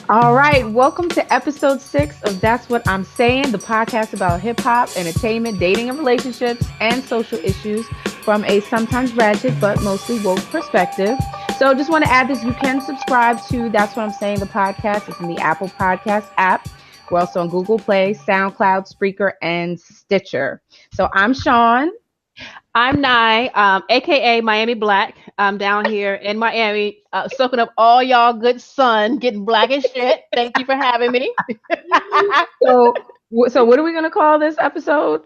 All right, welcome to episode 6 of That's What I'm Saying, the podcast about hip hop, entertainment, dating and relationships, and social issues from a sometimes ratchet but mostly woke perspective. So, just want to add this: you can subscribe to That's What I'm Saying, the podcast. It's in the Apple Podcast app. We're also on Google Play, SoundCloud, Spreaker, and Stitcher. So, I'm Shaun. I'm Ny, aka Miami Black. I'm down here in Miami, soaking up all y'all good sun, getting black as shit. Thank you for having me. So what are we gonna call this episode?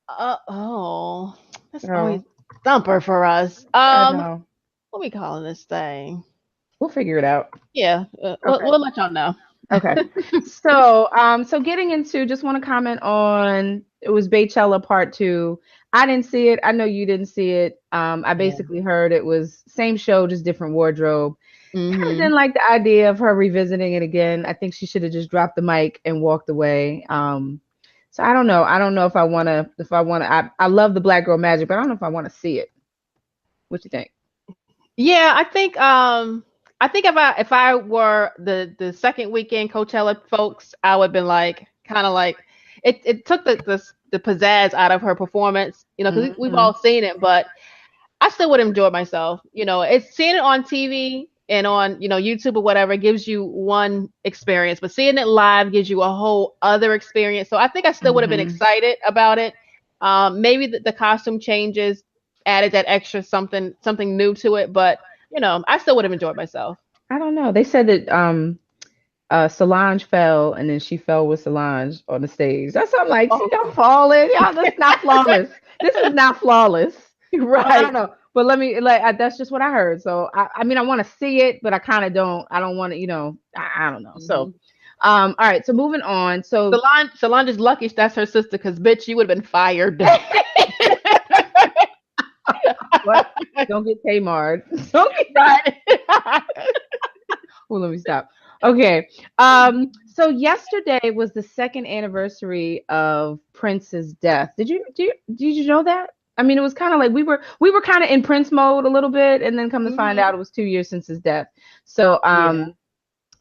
Oh, that's always Oh, thumper for us. I know. What we calling this thing? We'll figure it out. Yeah, Okay. we'll let y'all know. Okay. So getting into, just want to comment on, it was Baychella Part 2. I didn't see it. I know you didn't see it. I Yeah. basically heard it was same show, just different wardrobe. Kind of hmm didn't like the idea of her revisiting it again. I think she should have just dropped the mic and walked away. So I don't know. I don't know if I love the Black Girl Magic, but I don't know if I want to see it. What you think? Yeah, I think if I were the second weekend Coachella folks, I would have been like kind of like it took the pizzazz out of her performance, because we've Hmm. all seen it, but I still would enjoy myself. It's seeing it on TV and on YouTube or whatever gives you one experience, but seeing it live gives you a whole other experience. So I think I still would have been Hmm. excited about it. Maybe the costume changes added that extra something new to it, but I still would have enjoyed myself. I don't know. They said that Solange fell and then she fell with Solange on the stage. That's what I'm like, see Oh, y'all falling. Y'all, that's not flawless. This is not flawless. So I don't right. know. But let me that's just what I heard. So I mean I want to see it, but I kind of don't. I don't want to, I don't know. So hmm all right, so moving on. So Solange is lucky that's her sister, because bitch, you would have been fired. what? Don't get Tamar. Don't get Right. well, let me stop. Okay. So yesterday was the second anniversary of Prince's death. Did you know that? I mean, it was kind of like we were kind of in Prince mode a little bit, and then come to find hmm out it was 2 years since his death. So Yeah.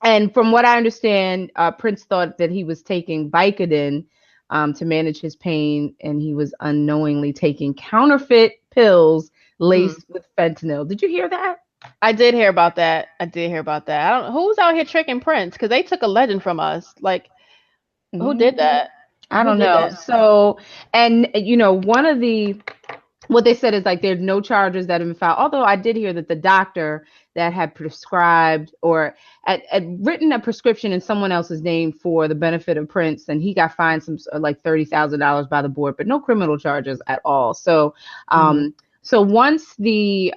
and from what I understand, Prince thought that he was taking Vicodin to manage his pain, and he was unknowingly taking counterfeit pills Mm. laced with fentanyl. Did you hear that? I did hear about that. I did hear about that. I don't who's out here tricking Prince, because they took a legend from us. Like, who did Mm. that? I Who don't did know. that? So, and one of the what they said is like there's no charges that have been filed. Although I did hear that the doctor that had prescribed or had written a prescription in someone else's name for the benefit of Prince, and he got fined some like $30,000 by the board, but no criminal charges at all. So, hmm so once the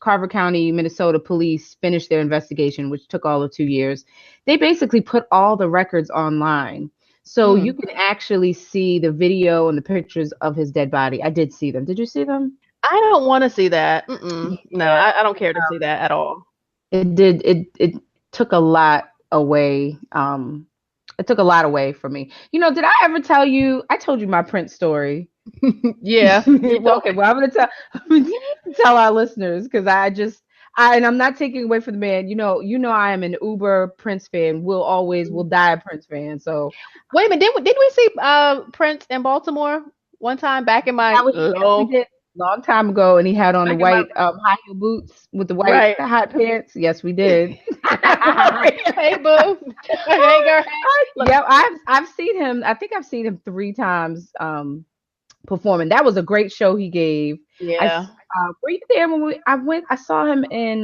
Carver County, Minnesota police finished their investigation, which took all of 2 years, they basically put all the records online. So you Mm. can actually see the video and the pictures of his dead body. I did see them. Did you see them? I don't want to see that. No, Yeah, I don't care to see that at all. it did. It took a lot away. It took a lot away from me. Did I ever tell you? I told you my Prince story. Yeah, you Well, told okay. Well, I'm gonna tell tell our listeners because and I'm not taking away from the man. I am an uber Prince fan. Will me. die a Prince fan. So Wait a minute, did we see Prince in Baltimore one time back in my yes, we did long time ago, and he had on the back in my white high heel boots with the white right? hot pants. Yes, we did. Hey boo, hey girl, hey. Look, Yeah, I've seen him. I think I've seen him 3 times performing. That was a great show he gave. yeah. Were you there when I went? I saw him in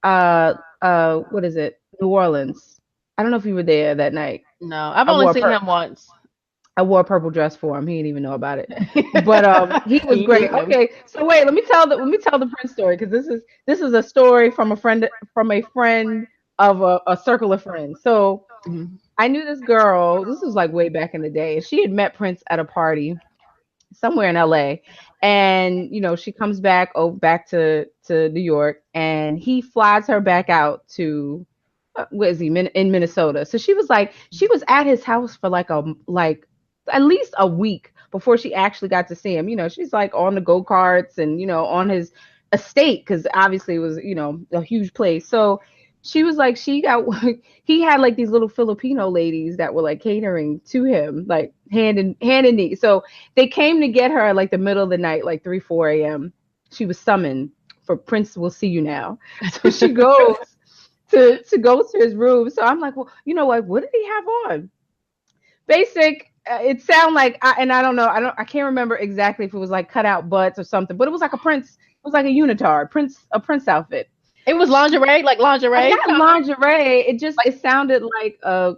what is it? New Orleans. I don't know if you were there that night. No, I've I only wore a seen pur- him once. I wore a purple dress for him. He didn't even know about it. But he was You great. need him. Okay, so wait, let me tell the Prince story because this is a story from a friend of a circle of friends. So Mhm. I knew this girl. This was like way back in the day. She had met Prince at a party somewhere in LA. And she comes back to New York, and he flies her back out to where is he in Minnesota. So she was at his house for like at least a week before she actually got to see him. She's like on the go-karts and on his estate because obviously it was a huge place. So she was like, he had like these little Filipino ladies that were like catering to him, like hand and knee. So they came to get her at like the middle of the night, like 3, 4 a.m. She was summoned for Prince will see you now. So she goes to go to his room. So I'm like, well, you know what did he have on? Basic. It sound like I don't know. I can't remember exactly if it was like cut out butts or something, but it was like a Prince. It was like a unitard, a Prince outfit. It was lingerie, like lingerie. Not lingerie. It sounded like a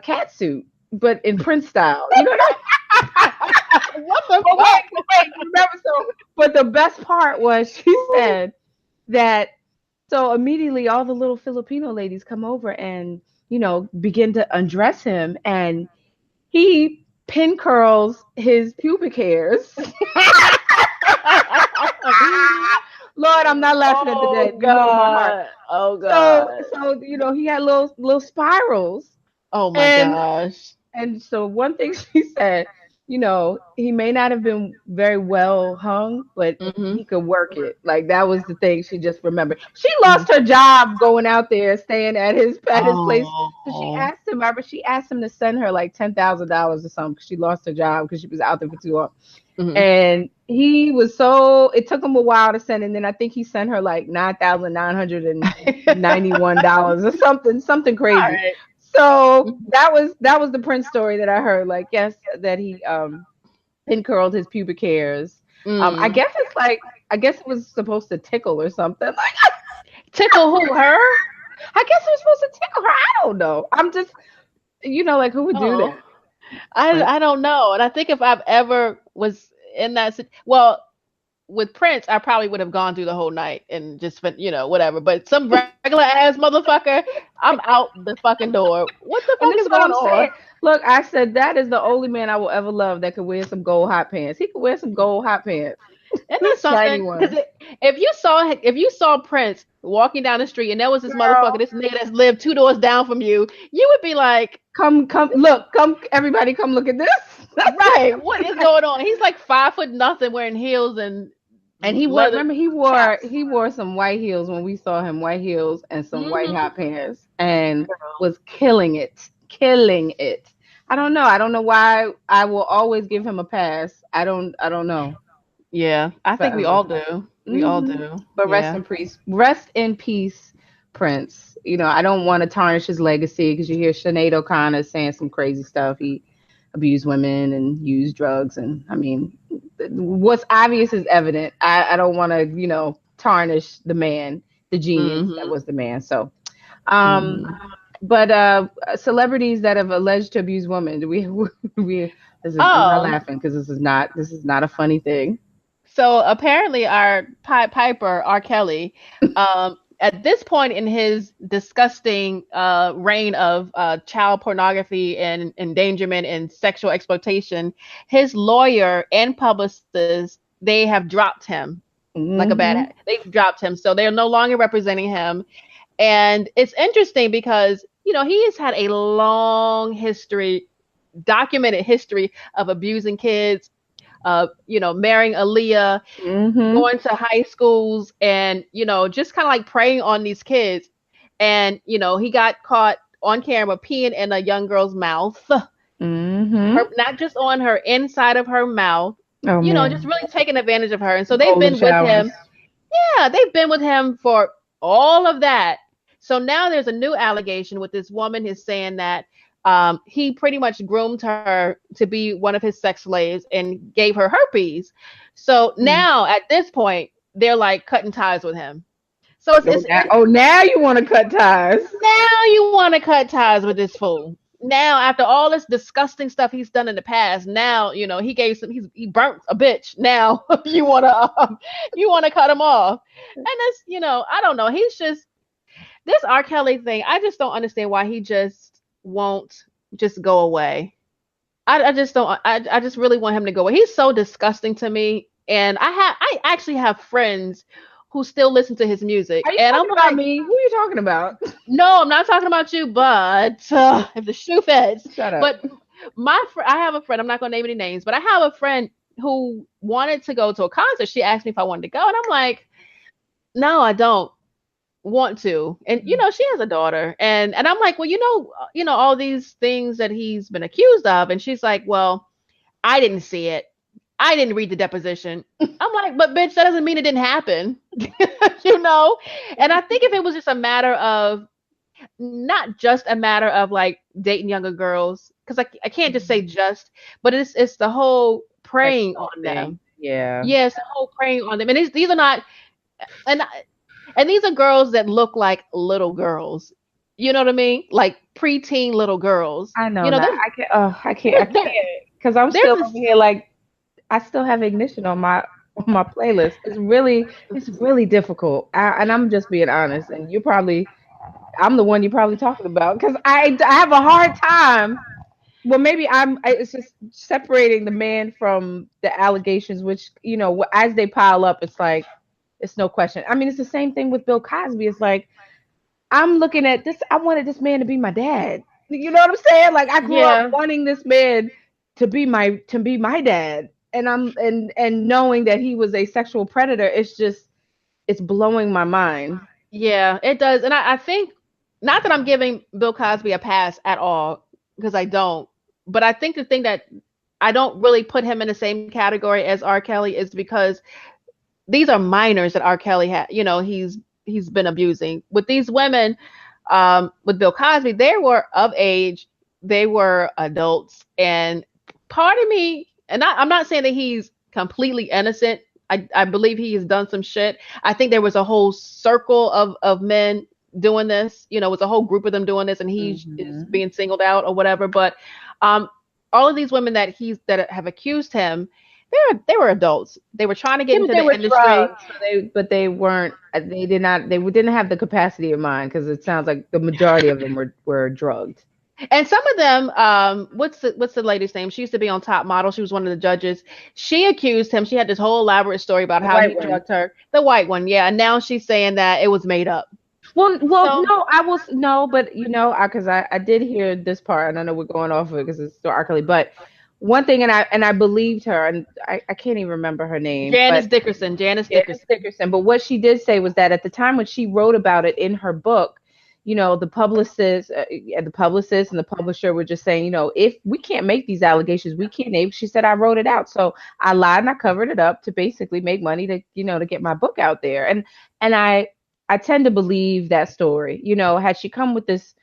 cat suit, but in Prince style. You know what I mean? What the But fuck? wait, remember so. But the best part was she said that. So immediately, all the little Filipino ladies come over and begin to undress him, and he pin curls his pubic hairs. Lord, I'm not laughing at the dead. You know my heart. Oh God. So he had little spirals. Oh my gosh. And so one thing she said, he may not have been very well hung, but he could work it. Like that was the thing she just remembered. She lost her job going out there, staying at his place. So she asked him to send her like $10,000 or something because she lost her job because she was out there for too long. And he was it took him a while to send, and then I think he sent her like $9,991 or something crazy. Right. So that was the Prince story that I heard. Like, yes, that he pin curled his pubic hairs. I guess it was supposed to tickle or something. Like, tickle who? Her? I guess it was supposed to tickle her. I don't know. I'm just, like who would do that? I don't know. And I think if I've ever was in that, well, with Prince, I probably would have gone through the whole night and just spent, whatever. But some regular ass motherfucker, I'm out the fucking door. What the fuck is going on? Look, I said that is the only man I will ever love that could wear some gold hot pants. He could wear some gold hot pants. Isn't that something? If you saw Prince walking down the street and there was this motherfucker, this nigga that's lived 2 doors down from you, you would be like, come, everybody, come look at this. Right? What is going on? He's like 5 foot nothing, wearing heels and he wore some white heels when we saw him, white heels and some white hot pants, and was killing it. I don't know why I will always give him a pass. I don't know. Yeah, I think we all do. We all do. But rest in peace, Prince. I don't want to tarnish his legacy because you hear Sinead O'Connor saying some crazy stuff. He abused women and used drugs, and I mean, what's obvious is evident. I don't want to, tarnish the man, the genius that was the man. So, but celebrities that have alleged to abuse women, I'm not laughing because this is not a funny thing. So apparently our Piper, R. Kelly, at this point in his disgusting reign of child pornography and endangerment and sexual exploitation, his lawyer and publicist, they have dropped him like a bad. They've dropped him. So they're no longer representing him. And it's interesting because, he has had a long history, documented history of abusing kids, marrying Aaliyah, going to high schools and, just kind of like preying on these kids. And, he got caught on camera peeing in a young girl's mouth, not just on her, inside of her mouth, just really taking advantage of her. And so they've been with him. Yeah, they've been with him for all of that. So now there's a new allegation with this woman who's saying that he pretty much groomed her to be one of his sex slaves and gave her herpes. So now at this point, they're like cutting ties with him. So now you want to cut ties. Now you want to cut ties with this fool. Now, after all this disgusting stuff he's done in the past, now, he burnt a bitch. Now you want to cut him off. And it's, I don't know. He's just, this R. Kelly thing, I just don't understand why he just won't just go away. I just don't. I just really want him to go away. He's so disgusting to me. And I actually have friends who still listen to his music. Are you talking about me? Who are you talking about? No, I'm not talking about you. But if the shoe fits. Shut up. But I have a friend. I'm not going to name any names, but I have a friend who wanted to go to a concert. She asked me if I wanted to go, and I'm like, no, I don't. want to. And she has a daughter, and I'm like, well, all these things that he's been accused of, and she's like, well, I didn't see it. I didn't read the deposition. I'm like, but bitch, that doesn't mean it didn't happen. And I think if it was just a matter of, not just a matter of like dating younger girls, because I can't just say just, but it's the whole preying on Extolling. them. Yeah. Yes, the whole preying on them. And these are not, and and these are girls that look like little girls. You know what I mean? Like preteen little girls. I know You know, that. there's I can't. Oh, I there, can't. Because I'm there's still this. over here. Like I still have ignition on my playlist. It's really difficult. And I'm just being honest. And I'm the one you're probably talking about because I have a hard time. Well, maybe it's just separating the man from the allegations, which as they pile up, it's like it's no question. I mean, it's the same thing with Bill Cosby. It's like I'm looking at this. I wanted this man to be my dad. You know what I'm saying? Like I grew up Yeah, wanting this man to be my dad, and and knowing that he was a sexual predator. It's blowing my mind. yeah, it does. And I think, not that I'm giving Bill Cosby a pass at all, because I don't, but I think the thing that I don't really put him in the same category as R. Kelly is because these are minors that R. Kelly had, he's been abusing. With these women, with Bill Cosby, they were of age, they were adults, and part of me, and I'm not saying that he's completely innocent. I believe he has done some shit. I think there was a whole circle of men doing this. It was a whole group of them doing this, and he is Hmm. being singled out or whatever. But um, all of these women that have accused him, they were adults. They were trying to get Yeah, but into they the were industry. drugged, so they weren't. They did not. They didn't have the capacity of mind because it sounds like the majority of them were drugged. And some of them, what's the lady's name? She used to be on Top Model. She was one of the judges. She accused him. She had this whole elaborate story about The how white he one. drugged her. The white one, yeah. And now she's saying that it was made up. Well, So no, no, but because I did hear this part, and I know we're going off of it because it's still R. Kelly, but one thing, and I believed her, and I can't even remember her name, but Janice Dickerson, Janice Janice Dickerson. Dickerson. But what she did say was that at the time when she wrote about it in her book, the publicist and the publisher were just saying, if we can't make these allegations, we can't name. She said I wrote it out, so I lied and I covered it up to basically make money to get my book out there, and I tend to believe that story. Had she come with this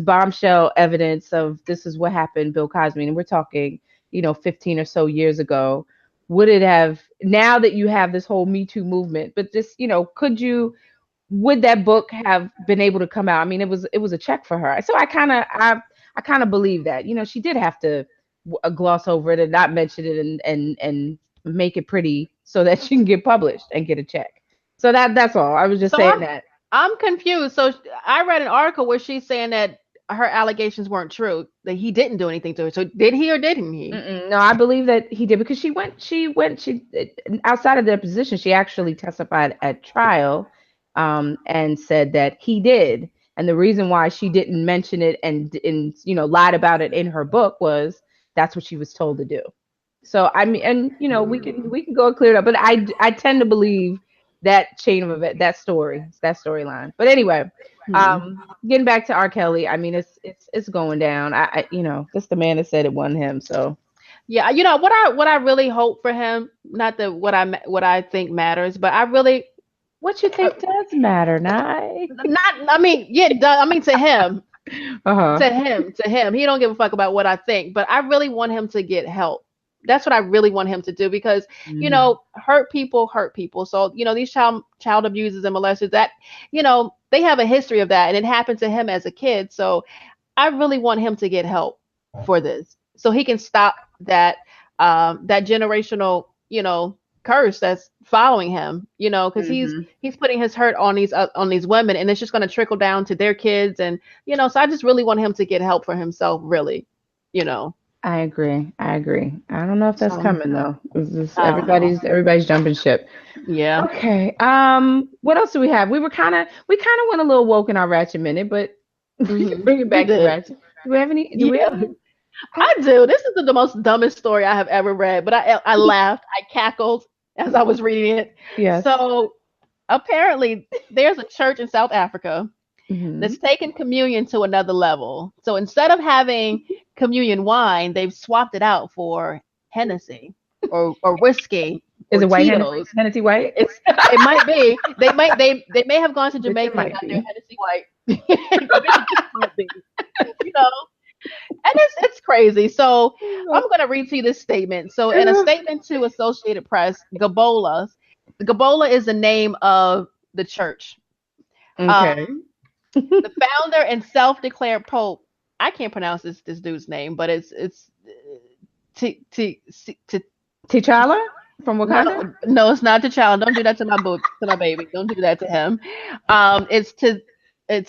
bombshell evidence of this is what happened, Bill Cosby, and we're talking, 15 or so years ago, would it have, now that you have this whole Me Too movement, but just, would that book have been able to come out? I mean, it was a check for her. So I kind of believe that. She did have to gloss over it and not mention it and make it pretty so that she can get published and get a check. So that's all. I was just So saying that. I'm confused. So I read an article where she's saying that her allegations weren't true, that he didn't do anything to her. So did he or didn't he? Mm-mm. No, I believe that he did because she outside of the position, she actually testified at trial, and said that he did. And the reason why she didn't mention it and lied about it in her book was that's what she was told to do. So I mean, and we can go clear it up, but I tend to believe that chain of event, that storyline. But anyway, Hmm. getting back to R. Kelly, I mean, it's going down. That's the man that said it wasn't him. So Yeah, what I really hope for him, not that what I think matters, but I really, what you uh, think does matter, Nye? not, I mean, yeah, I mean, to him, Uh-huh. he don't give a fuck about what I think, but I really want him to get help. That's what I really want him to do, because Hmm. hurt people. So these child abusers and molesters, that they have a history of that, and it happened to him as a kid. So I really want him to get help for this, so he can stop that generational curse that's following him. Because Hmm. he's putting his hurt on these women, and it's just going to trickle down to their kids. And so I just really want him to get help for himself, really. you know I agree. I agree. I don't know if that's so coming though. It's just I don't know. everybody's jumping ship. Yeah. Okay. What else do we have? We kind of went a little woke in our ratchet minute, but we can bring it We back to did. ratchet. Do we have any? Do we have Yeah, any? I do. This is the most dumbest story I have ever read, but I laughed, I cackled as I was reading it. Yes. So apparently there's a church in South Africa Mm-hmm. that's taken communion to another level. So instead of having communion wine, they've swapped it out for Hennessy or whiskey Is or it white Hennessy? Tito's. Hennessy white? It might be. They may have gone to Which it Jamaica and might got their be. Hennessy white. It might be. You know, and it's crazy. So I'm gonna read to you this statement. So in a statement to Associated Press, Gabola is the name of the church. Um, Okay. the founder and self-declared pope. I can't pronounce this dude's name, but it's t t t. T'Challa from No, Wakanda? no, it's not T'Challa. Don't do that to my baby. Don't do that to him. It's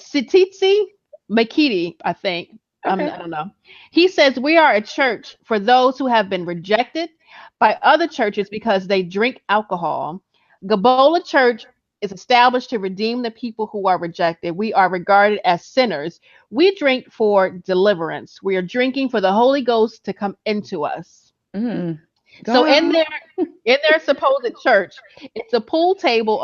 Sititsi Makiti, I think. Okay. I don't know. He says we are a church for those who have been rejected by other churches because they drink alcohol. Gabola Church is established to redeem the people who are rejected. We are regarded as sinners. We drink for deliverance. We are drinking for the Holy Ghost to come into us. Mm. So Go on. in their supposed church, it's a pool table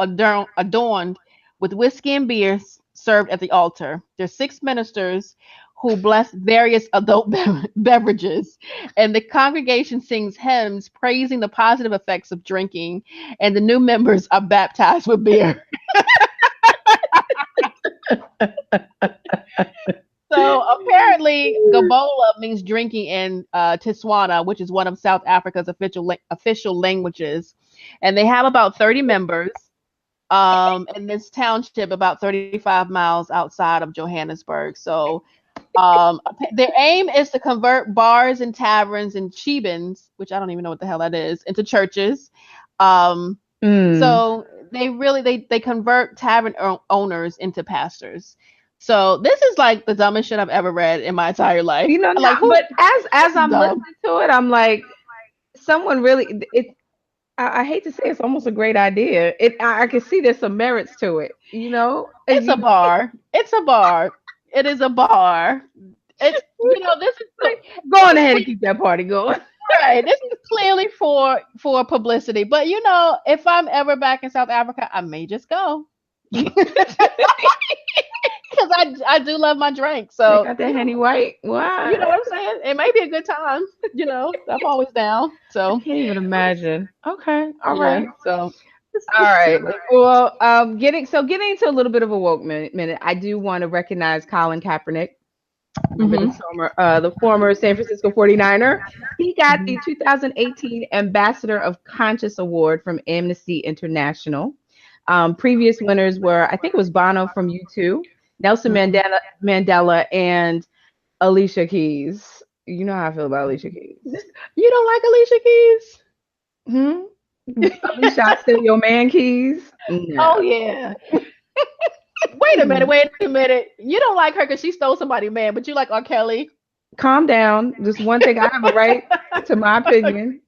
adorned with whiskey and beer served at the altar. There's 6 ministers who bless various adult beverages, and the congregation sings hymns praising the positive effects of drinking, and the new members are baptized with beer. So apparently, Gabola means drinking in Tswana, which is one of South Africa's official languages, and they have about 30 members in this township, about 35 miles outside of Johannesburg. So their aim is to convert bars and taverns and chibins, which I don't even know what the hell that is, into churches. So they convert tavern owners into pastors. So this is like the dumbest shit I've ever read in my entire life. You know, Like who? but as I'm Dumb. listening to it, I'm like, someone really it. I hate to say it's almost a great idea. I can see there's some merits to it. You know, It's a bar. It's a bar. It is a bar. It's this is go on ahead and keep that party going. right. This is clearly for publicity. But if I'm ever back in South Africa, I may just go. Because I do love my drink. So They got that Henny White. Wow. you know what I'm saying? It may be a good time. I'm always down. So I can't even imagine. Okay. All yeah. right. So All right. Well, getting into a little bit of a woke minute, I do want to recognize Colin Kaepernick. Remember the former San Francisco 49er. He got the 2018 Ambassador of Conscience Award from Amnesty International. Previous winners were, I think it was Bono from U2, Nelson Mandela, and Alicia Keys. You know how I feel about Alicia Keys. You don't like Alicia Keys? Alicia, I steal your man keys. No. Oh yeah. Wait a minute. You don't like her because she stole somebody's man, but you like R. Kelly. Calm down. Just one thing, I have a right to my opinion.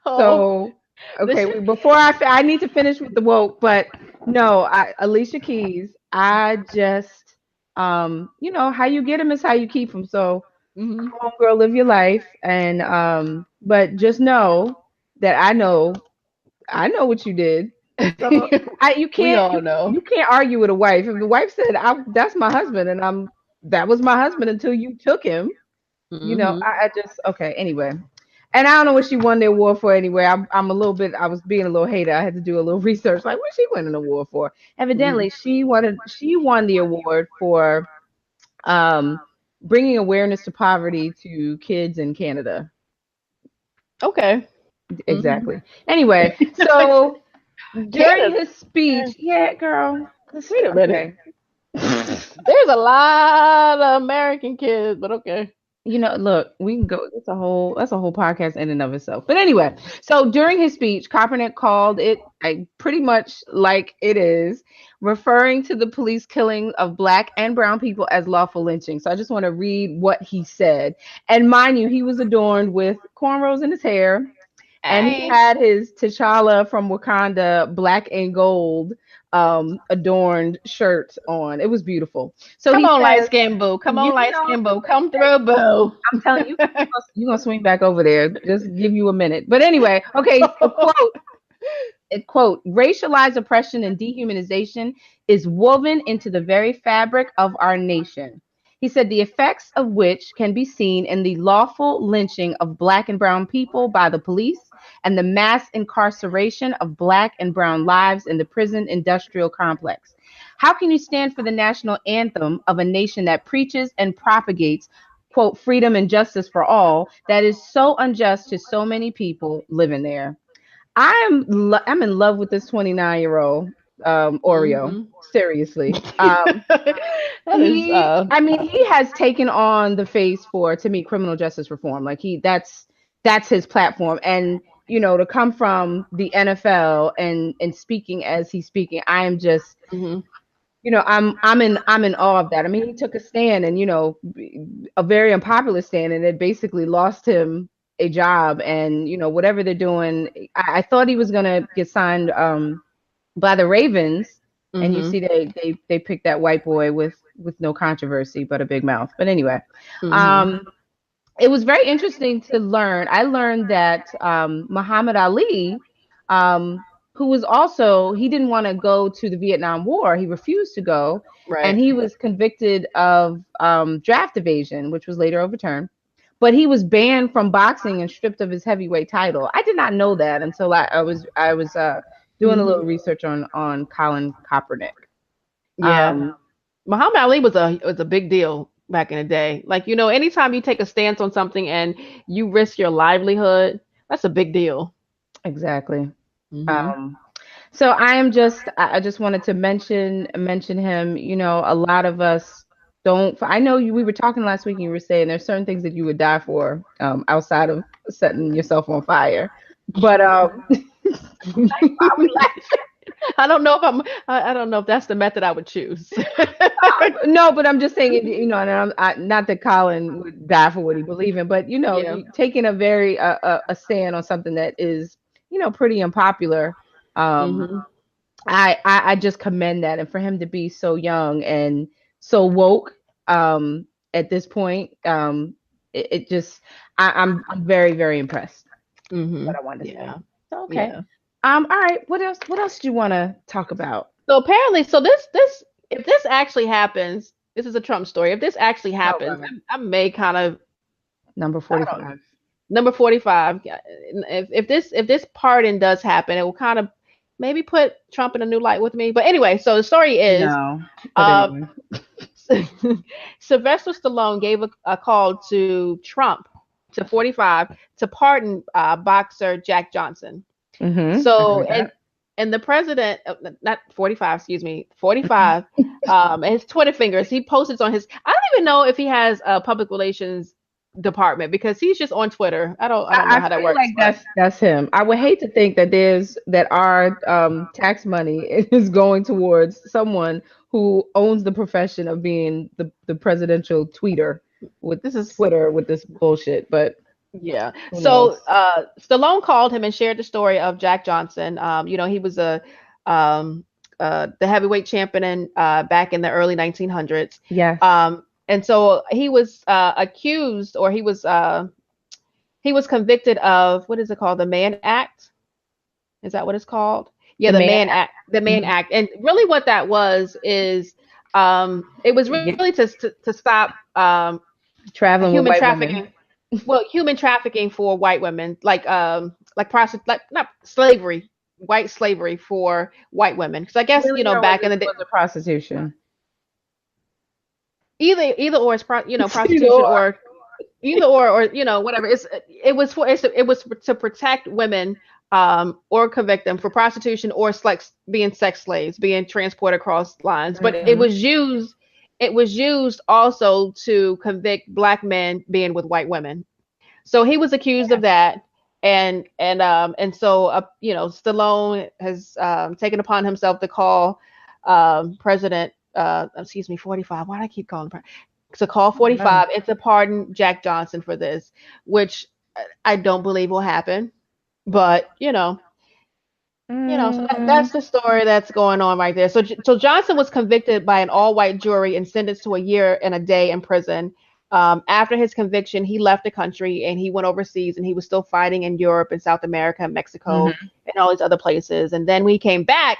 So, okay, before I need to finish with the woke, but no, Alicia Keys, I just, how you get them is how you keep them. So, come on, girl, live your life. And, but just know that I know what you did. So you can't argue with a wife. If the wife said, "That's my husband," and that was my husband until you took him, I just okay. Anyway, and I don't know what she won the award for. Anyway, I'm a little bit. I was being a little hater. I had to do a little research. Like, what she won an award for? Evidently, she won the award for bringing awareness to poverty to kids in Canada. Okay. Exactly. Anyway, so. During his speech, yeah, girl. Wait a minute. There's a lot of American kids, but okay. Look, we can go. That's a whole podcast in and of itself. But anyway, so during his speech, Kaepernick called it pretty much like it is, referring to the police killing of Black and brown people as lawful lynching. So I just want to read what he said. And mind you, he was adorned with cornrows in his hair. And he had his T'Challa from Wakanda black and gold adorned shirt on. It was beautiful. So come on, light skin boo. Come on, light skin boo. Come through, boo. I'm telling you, you're gonna swing back over there. Just give you a minute. But anyway, okay. So quote. quote, racialized oppression and dehumanization is woven into the very fabric of our nation. He said the effects of which can be seen in the lawful lynching of Black and brown people by the police and the mass incarceration of Black and brown lives in the prison industrial complex. How can you stand for the national anthem of a nation that preaches and propagates, quote, freedom and justice for all, that is so unjust to so many people living there? I'm in love with this 29-year-old Oreo. Mm-hmm. Seriously. That is I mean, he has taken on the face for, to me, criminal justice reform. Like that's his platform. And to come from the NFL and speaking as he's speaking, I am just, mm-hmm. I'm in awe of that. I mean, he took a stand and a very unpopular stand, and it basically lost him a job. And whatever they're doing, I thought he was gonna get signed by the Ravens, and you Mm-hmm. see they picked that white boy with no controversy but a big mouth. But anyway, Mm-hmm. um, it was very interesting to learn. I learned that Muhammad Ali, who was also, he didn't want to go to the Vietnam War. He refused to go, and Right. he was convicted of draft evasion, which was later overturned. But he was banned from boxing and stripped of his heavyweight title. I did not know that until I was doing a Mm-hmm. little research on Colin Kaepernick. Yeah. Um, Muhammad Ali was a big deal back in the day. Like, anytime you take a stance on something and you risk your livelihood, that's a big deal. exactly. Mm-hmm. Um, So I just wanted to mention him. A lot of us don't. I know we were talking last week and you were saying there's certain things that you would die for outside of setting yourself on fire. But why we laughing? I don't know if I don't know if that's the method I would choose. No, but I'm just saying, and not that Colin would die for what he believes in, but Yeah. you taking a very a stand on something that is pretty unpopular. Um, Mm-hmm. I just commend that, and for him to be so young and so woke at this point, it just I'm very very impressed. Mm-hmm. What I wanted to say. Yeah. So okay. Yeah. All right. What else do you want to talk about? So apparently, so this if this actually happens, this is a Trump story. If this actually Oh happens, God. I may kind of Number I don't 45. number 45. If this pardon does happen, it will kind of maybe put Trump in a new light with me. But anyway, so the story is No. But uh anyway. Sylvester Stallone gave a call to Trump to 45 to pardon boxer Jack Johnson. I So heard that. and the president, not 45, excuse me, 45, his Twitter fingers, he posted on his, I don't even know if he has a public relations department because he's just on Twitter. I don't know I how that feel works, like but that's him. I would hate to think that our tax money is going towards someone who owns the profession of being the presidential tweeter with this is, Twitter with this bullshit. But yeah. who So knows? Stallone called him and shared the story of Jack Johnson. He was um, the heavyweight champion back in the early 1900s. Yes. And so he was accused, or he was convicted of, what is it called? The Mann Act. Is that what it's called? Yeah, The the man. Mann Act. The Mann Mhm. Act. And really, what that was is, it was really Get, to stop traveling with human white women. trafficking. Well, human trafficking for white women, like not slavery, white slavery for white women. Because I guess Really, or back in the day, was it prostitution? either or it's Either prostitution, or. or either or whatever. It was to protect women, or convict them for prostitution or being sex slaves, being transported across lines. But it Mhm. was used also to convict black men being with white women. So he was accused of that. And so Stallone has taken upon himself to call President, excuse me, 45. Why do I keep calling him? To call I don't know. 45 and to pardon Jack Johnson for this, which I don't believe will happen. But so Mm, that's the story that's going on right there. So Johnson was convicted by an all-white jury and sentenced to a year and a day in prison. After his conviction, he left the country and he went overseas, and he was still fighting in Europe and South America, Mexico, Mm-hmm. and all these other places. And then when he came back,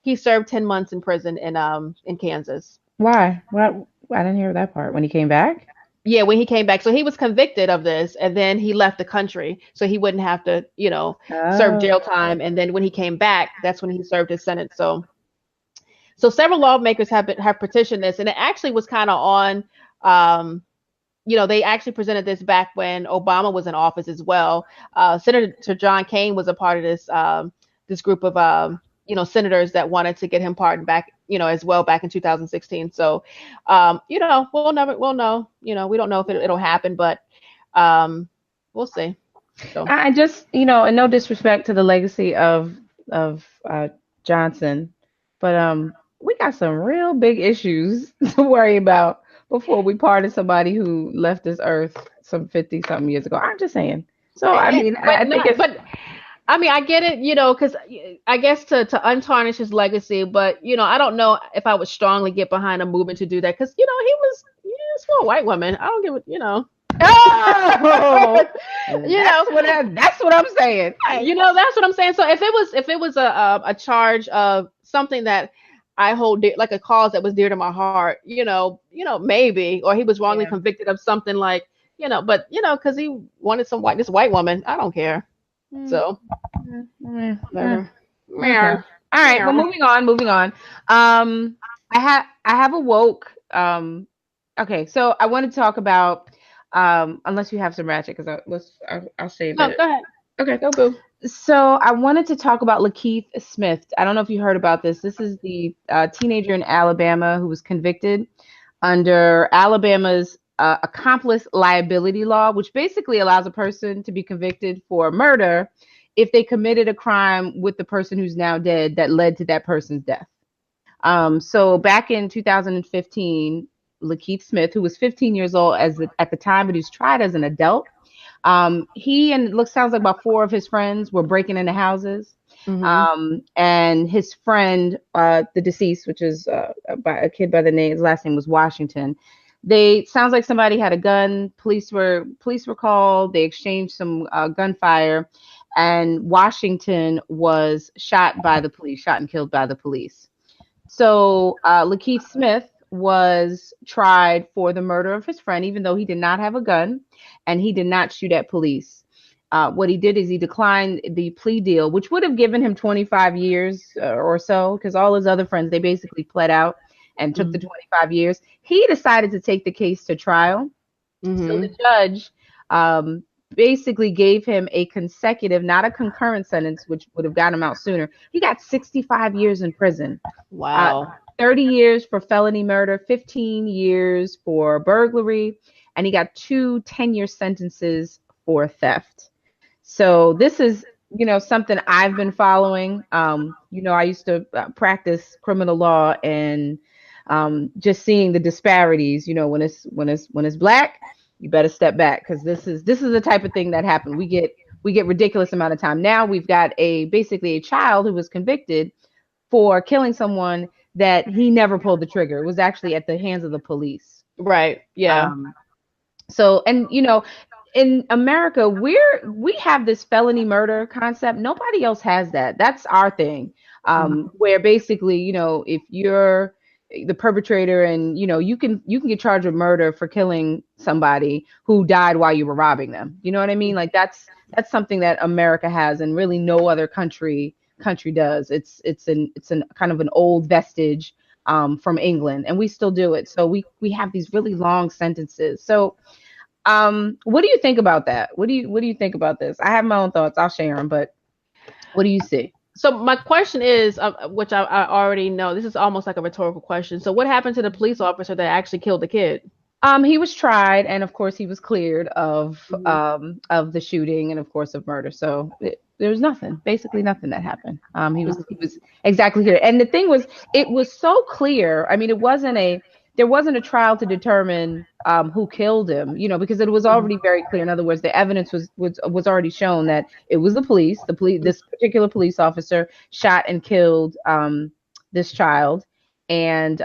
he served 10 months in prison in Kansas. Why? What? I didn't hear that part. When he came back? Yeah, when he came back. So he was convicted of this, and then he left the country so he wouldn't have to, serve Oh. jail time. And then when he came back, that's when he served his sentence. So several lawmakers have petitioned this, and it actually was kind of on. They actually presented this back when Obama was in office as well. Senator John Kane was a part of this group of senators that wanted to get him pardoned back, as well back in 2016. So, we'll know. We don't know if it'll happen, but we'll see. So I just, and no disrespect to the legacy of Johnson, but we got some real big issues to worry about before we pardon somebody who left this earth some 50 something years ago. I'm just saying. So I mean, I think it's but I mean, I get it, because I guess to untarnish his legacy, but I don't know if I would strongly get behind a movement to do that, because he was for a white woman. I don't give a. Oh, You know, that's what I'm saying. that's what I'm saying. So if it was a charge of something that I hold dear, like a cause that was dear to my heart, maybe, or he was wrongly Yeah. convicted of something like, but because he wanted this white woman, I don't care. So whatever. Okay. All right. Well, moving on. I have a woke. Okay. So I want to talk about, unless you have some ratchet, because I'll save No, it. go ahead. Okay. Go boo. So I wanted to talk about Lakeith Smith. I don't know if you heard about this. This is the teenager in Alabama who was convicted under Alabama's accomplice liability law, which basically allows a person to be convicted for murder if they committed a crime with the person who's now dead that led to that person's death. So back in 2015, Lakeith Smith, who was 15 years old at the time, but he's tried as an adult. He and sounds like about four of his friends were breaking into houses. And his friend, the deceased, which is by a kid by the name, his last name was Washington. Sounds like somebody had a gun. Police were called. They exchanged some gunfire, and Washington was shot and killed by the police. So Lakeith Smith was tried for the murder of his friend, even though he did not have a gun and he did not shoot at police. What he did is he declined the plea deal, which would have given him 25 years or so, because all his other friends, they basically pled out and took the 25 years. He decided to take the case to trial. So the judge basically gave him a consecutive, not a concurrent sentence, which would have gotten him out sooner. He got 65 years in prison. Wow. 30 years for felony murder, 15 years for burglary, and he got 2 10-year sentences for theft. So this is, something I've been following. I used to practice criminal law, and just seeing the disparities. When it's black, you better step back, because this is the type of thing that happened. We get ridiculous amount of time. Now we've got basically a child who was convicted for killing someone that he never pulled the trigger. It was actually at the hands of the police. Right. Yeah. So, and in America, we have this felony murder concept. Nobody else has that. That's our thing. Where basically, if you're the perpetrator and you can get charged with murder for killing somebody who died while you were robbing them. You know what I mean? Like that's something that America has, and really no other country does. It's an kind of an old vestige from England, and we still do it. So we have these really long sentences. So what do you think about that? What do you think about this? I have my own thoughts. I'll share them, but what do you see? So my question is, which I already know, this is almost like a rhetorical question. So what happened to the police officer that actually killed the kid? He was tried, and of course he was cleared of the shooting, and of course of murder. So there was basically nothing that happened. He was exactly clear. And the thing was, it was so clear. I mean, there wasn't a trial to determine who killed him, because it was already very clear. In other words, the evidence was already shown that it was the police. This particular police officer shot and killed this child, and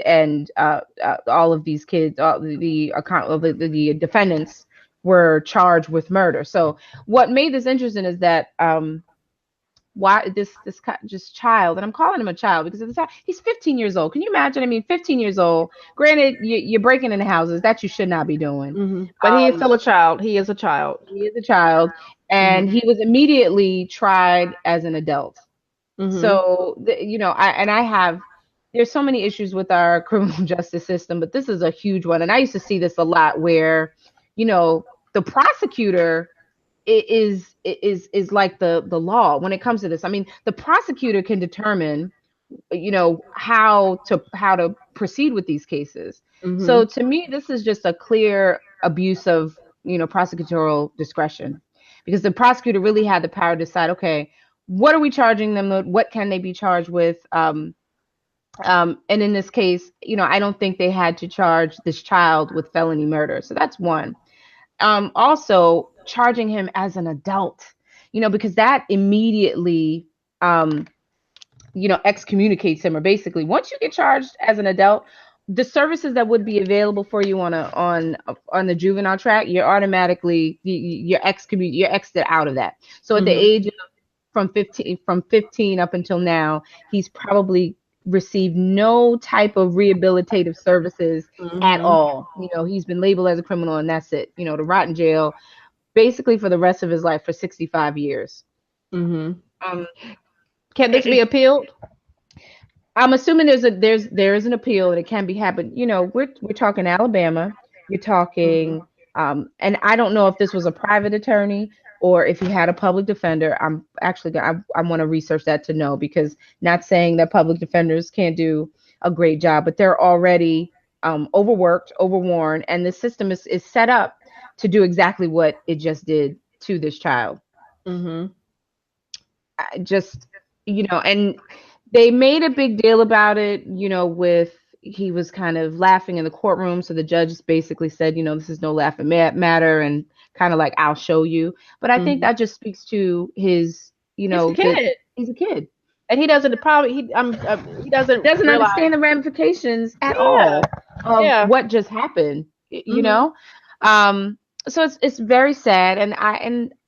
all of these kids, all the defendants were charged with murder. So what made this interesting is that why just child, and I'm calling him a child because at the time he's 15 years old. Can you imagine? I mean, 15 years old. Granted, you're breaking into houses that you should not be doing. But he is still a child. He is a child. He is a child, and he was immediately tried as an adult. So, I have, there's so many issues with our criminal justice system, but this is a huge one. And I used to see this a lot where, the prosecutor is like the law when it comes to this. I mean, the prosecutor can determine, how to proceed with these cases. So to me, this is just a clear abuse of, prosecutorial discretion, because the prosecutor really had the power to decide, okay, what are we charging them with? What can they be charged with? And in this case, I don't think they had to charge this child with felony murder. So that's one. Also charging him as an adult, because that immediately, excommunicates him, or basically once you get charged as an adult, the services that would be available for you on the juvenile track, you're automatically, you're exited out of that. So at the age of from 15 up until now, he's probably received no type of rehabilitative services at all. He's been labeled as a criminal, and that's it. To rot in jail basically for the rest of his life for 65 years. Can this be appealed? I'm assuming there is an appeal, and it can be happened. We're talking Alabama. You're talking, and I don't know if this was a private attorney or if he had a public defender. I want to research that to know, because not saying that public defenders can't do a great job, but they're already overworked, overworn, and the system is set up to do exactly what it just did to this child. And they made a big deal about it, he was kind of laughing in the courtroom. So the judge basically said, this is no laughing matter, and kind of like, I'll show you. But I think that just speaks to his, he's a kid. And he doesn't he doesn't understand the ramifications at all of what just happened, so it's very sad.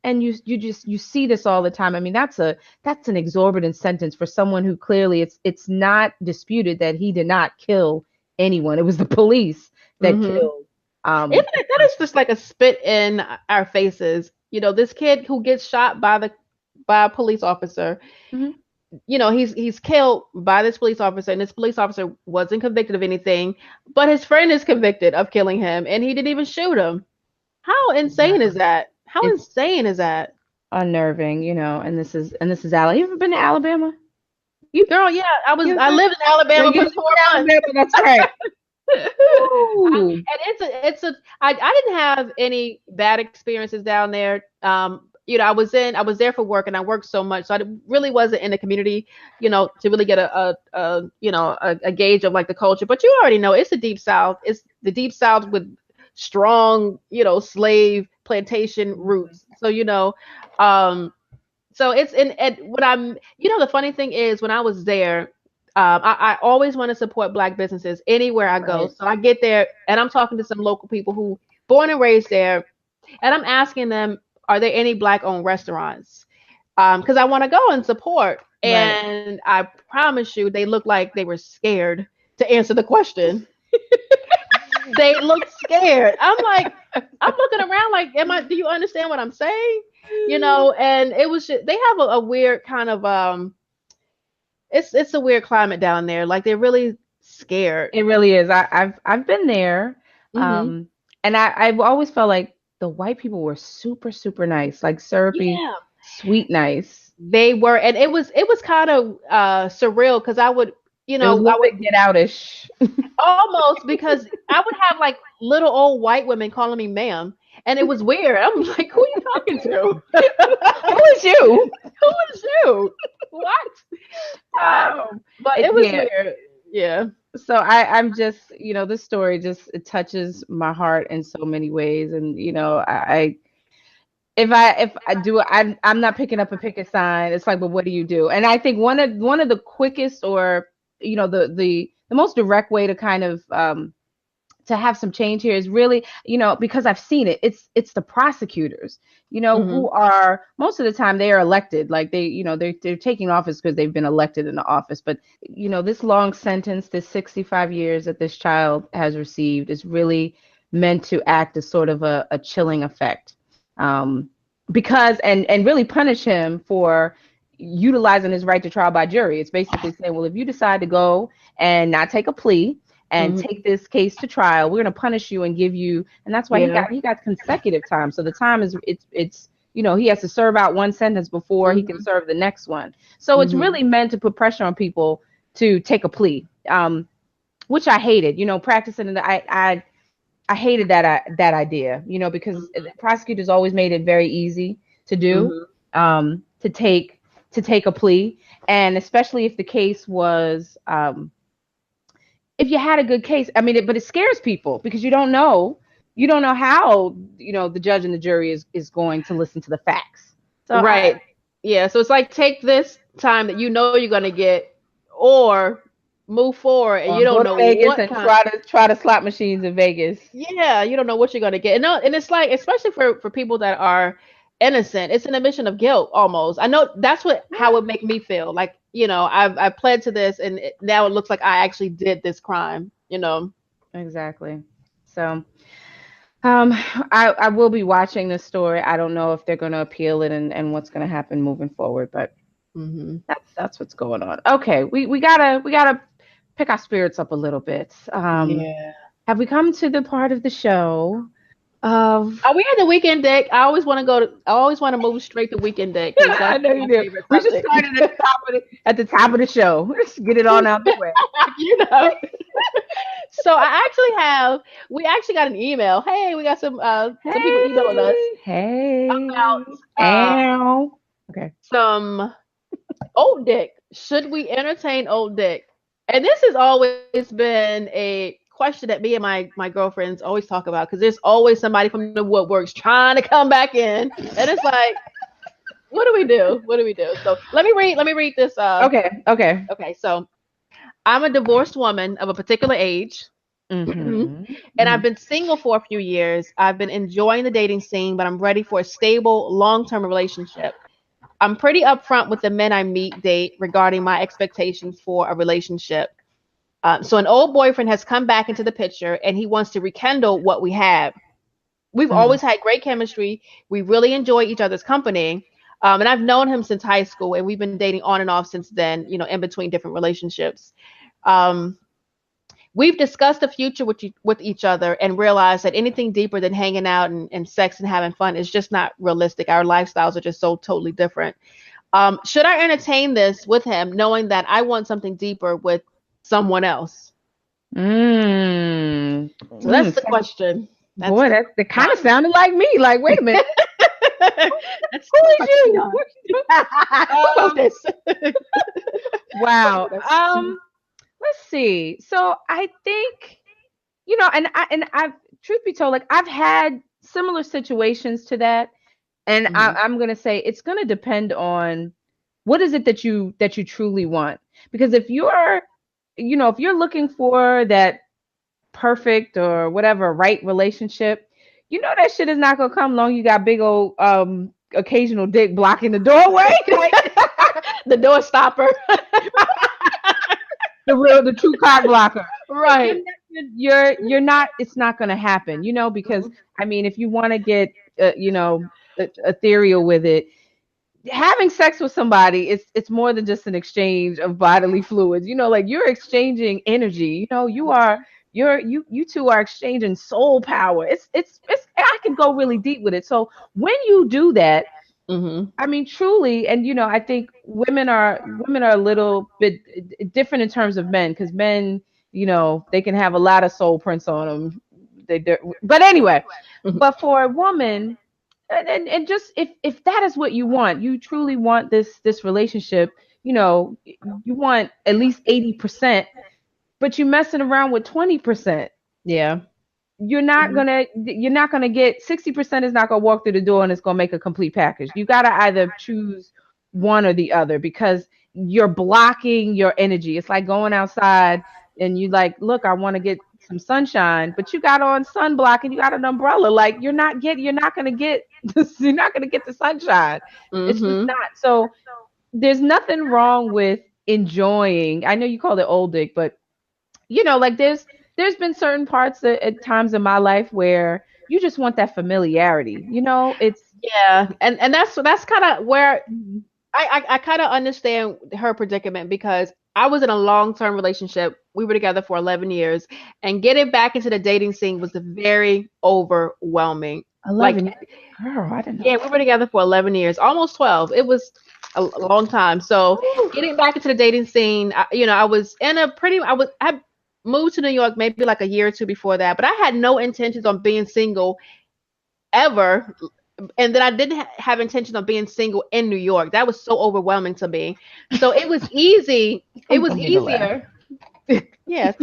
And you see this all the time. I mean, that's an exorbitant sentence for someone who clearly it's not disputed that he did not kill anyone. It was the police that killed. That is just like a spit in our faces. This kid who gets shot by a police officer, he's killed by this police officer, and this police officer wasn't convicted of anything, but his friend is convicted of killing him, and he didn't even shoot him. How insane is that? How insane is that? Unnerving, and this is Alabama. You ever been to Alabama? Girl, yeah, I lived in Alabama for 4 months. That's right. And I didn't have any bad experiences down there. I was there for work, and I worked so much, so I really wasn't in the community, to really get a gauge of like the culture. But you already know it's the Deep South. It's the Deep South with strong, slave plantation roots. So, so it's what I'm, the funny thing is, when I was there, I always want to support Black businesses anywhere I go. Right. So I get there, and I'm talking to some local people who born and raised there, and I'm asking them, are there any Black owned restaurants? Because I want to go and support. Right. And I promise you, they look like they were scared to answer the question. They look scared. I'm like, I'm looking around like, do you understand what I'm saying? And it was just, they have a weird kind of, it's a weird climate down there. Like, they're really scared. It really is. I've been there. And I've always felt like the white people were super, super nice, like syrupy, sweet, nice. They were. And it was kind of surreal, because I would, I would get outish. Almost, because I would have like little old white women calling me ma'am, and it was weird. I'm like, who are you talking to? Who is you? Who is you? What? But it was weird. Yeah. So I'm just, this story just, it touches my heart in so many ways. And, if I do, I'm not picking up a picket sign. It's like, but what do you do? And I think one of the quickest, or, the most direct way to kind of to have some change here is really, because I've seen it. It's the prosecutors, who are most of the time they are elected, like they're taking office because they've been elected in the office. But this long sentence, this 65 years that this child has received, is really meant to act as sort of a chilling effect, because and really punish him for utilizing his right to trial by jury. It's basically saying, well, if you decide to go and not take a plea and take this case to trial, we're going to punish you and give you, and that's why he got consecutive time. So the time is it's he has to serve out one sentence before he can serve the next one. So it's really meant to put pressure on people to take a plea, which I hated. Practicing I hated that idea, because the prosecutors always made it very easy to do, to take a plea, and especially if the case was, if you had a good case. I mean, but it scares people because you don't know how the judge and the jury is going to listen to the facts. So right, yeah. So it's like, take this time that you're going to get, or move forward, and you don't know Vegas what and try to slot machines in Vegas. Yeah, you don't know what you're going to get. And it's like, especially for people that are innocent, it's an admission of guilt almost. I know that's how it make me feel. Like, I pled to this, and now it looks like I actually did this crime. Exactly. So, I will be watching this story. I don't know if they're going to appeal it and what's going to happen moving forward, but that's what's going on. Okay, we gotta pick our spirits up a little bit. Yeah. Have we come to the part of the show of? Are we at the weekend deck? I always want to move straight to weekend deck. I know you do. We should start it at the top of the show. Just get it on out the way. So we actually got an email. Hey, we got some people emailing us. Hey. About okay. Some old dick. Should we entertain old dick? And this has always been a question that me and my girlfriends always talk about, because there's always somebody from the woodworks trying to come back in, and it's like, what do we do? So let me read this. Okay. So I'm a divorced woman of a particular age, and I've been single for a few years. I've been enjoying the dating scene, but I'm ready for a stable, long-term relationship. I'm pretty upfront with the men I date regarding my expectations for a relationship. So an old boyfriend has come back into the picture, and he wants to rekindle what we have. We've always had great chemistry. We really enjoy each other's company. And I've known him since high school, and we've been dating on and off since then, in between different relationships. We've discussed the future with each other and realized that anything deeper than hanging out and sex and having fun is just not realistic. Our lifestyles are just so totally different. Should I entertain this with him, knowing that I want something deeper with someone else? So that's the question. Boy, that kind of sounded like me. Like, wait a minute. Who is you? Who wrote this? Wow. Let's see. So I think, and I've, truth be told, like, I've had similar situations to that, and I'm gonna say it's gonna depend on what is it that you truly want. Because if you're looking for that perfect or whatever right relationship, that shit is not gonna come long. You got big old occasional dick blocking the doorway, the door stopper. the true cock blocker, right? You're not. It's not going to happen, because I mean, if you want to get ethereal with it, having sex with somebody, it's more than just an exchange of bodily fluids. Like, you're exchanging energy. You two are exchanging soul power. It's I can go really deep with it. So when you do that, I mean, truly, and I think women are a little bit different in terms of men, because men, they can have a lot of soul prints on them. But anyway, but for a woman, and just if that is what you want, you truly want this relationship, you want at least 80%, but you're messing around with 20%. Yeah. You're not gonna get 60%. Is not gonna walk through the door and it's gonna make a complete package. You gotta either choose one or the other, because you're blocking your energy. It's like going outside, and you like, look, I want to get some sunshine, but you got on sunblock and you got an umbrella. Like you're not gonna get this, you're not gonna get the sunshine. It's just Mm-hmm. not. So there's nothing wrong with enjoying. I know you call it old dick, but like there's been certain parts at times in my life where you just want that familiarity. It's Yeah, and that's kind of where Mhm. I kind of understand her predicament because I was in a long-term relationship. We were together for 11 years, and getting back into the dating scene was very overwhelming. Like, 11 girl, I didn't know yeah, we were together for 11 years, almost 12. It was a long time. So, that. getting back into the dating scene, I was in a pretty, I moved to New York maybe like a year or two before that, but I had no intentions on being single ever. And then I didn't have intention of being single in New York. That was so overwhelming to me. So it was easy. It I'm was gonna make a laugh. easier. Yes,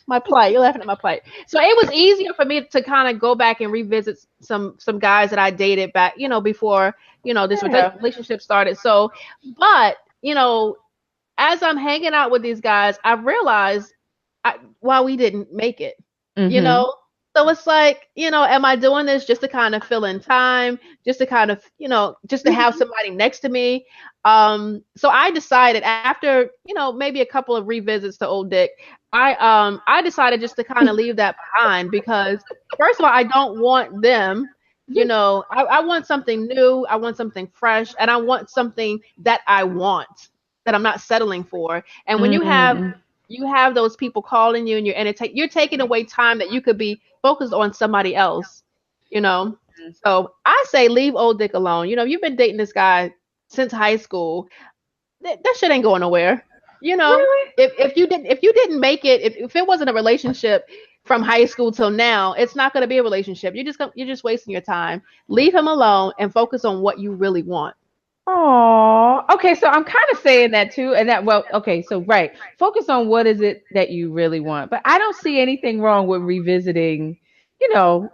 my plight. You're laughing at my plight. So it was easier for me to kind of go back and revisit some guys that I dated back, before this Yeah. relationship started. So, but as I'm hanging out with these guys, I realized why we didn't make it. You Mm-hmm. know, so it's like, am I doing this just to kind of fill in time, just to kind of, just to have somebody next to me? So I decided after, maybe a couple of revisits to Old Dick, I decided just to kind of leave that behind because first of all, I don't want them. I want something new, I want something fresh, and I want something that I want that I'm not settling for. And when Mm-hmm. you have those people calling you and you're taking away time that you could be focused on somebody else, you know. So I say leave old dick alone. You've been dating this guy since high school. That shit ain't going nowhere. You know, Really? if you didn't make it, if it wasn't a relationship from high school till now, it's not going to be a relationship. You're just wasting your time. Leave him alone and focus on what you really want. Oh, okay. So I'm kind of saying that too, and that well, okay. So right, focus on what is it that you really want. But I don't see anything wrong with revisiting. You know,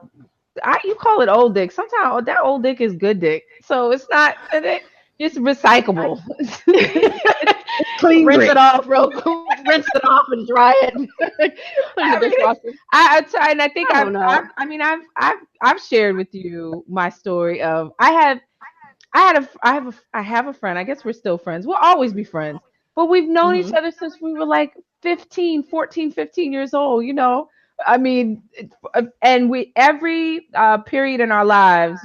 you call it old dick. Sometimes that old dick is good dick. So it's not just recyclable. It's clean Rinse it grit. off, real quick. Rinse it off and dry it. Put it in the I mean, dishwasher. I try, and I think I don't know. I mean, I've shared with you my story of I have a friend. I guess we're still friends. We'll always be friends. But we've known each Mhm. other since we were like 15, 14, 15 years old. I mean, and we every period in our lives,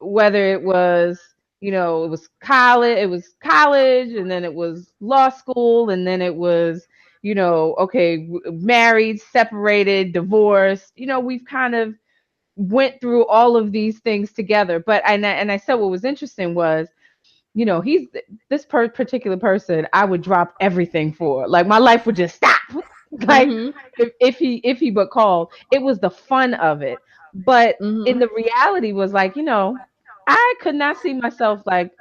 whether it was college, and then it was law school, and then it was, okay, married, separated, divorced. We've kind of went through all of these things together. But and I said what was interesting was, he's this particular person I would drop everything for. Like my life would just stop. Like Mhm. if he but called. It was the fun of it. But in Mhm. the reality was like, I could not see myself like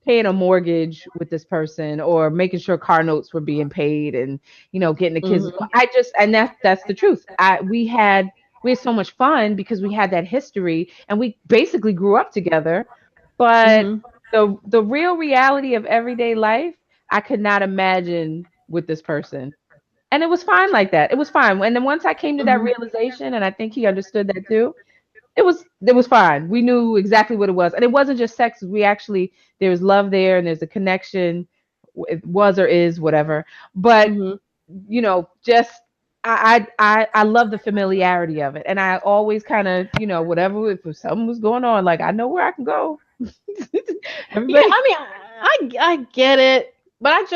paying a mortgage with this person or making sure car notes were being paid and getting the kids to school. Mhm. I just and that's the truth. We had so much fun because we had that history and we basically grew up together. But Mhm. the real reality of everyday life, I could not imagine with this person. And it was fine like that. It was fine. And then once I came to that Mhm. realization, and I think he understood that too, it was fine. We knew exactly what it was, and it wasn't just sex. We actually There's love there, and there's a connection. It was or is whatever. But Mhm. just I love the familiarity of it, and I always kind of whatever if something was going on, like I know where I can go. Yeah, Everybody. I mean, I get it, but I'm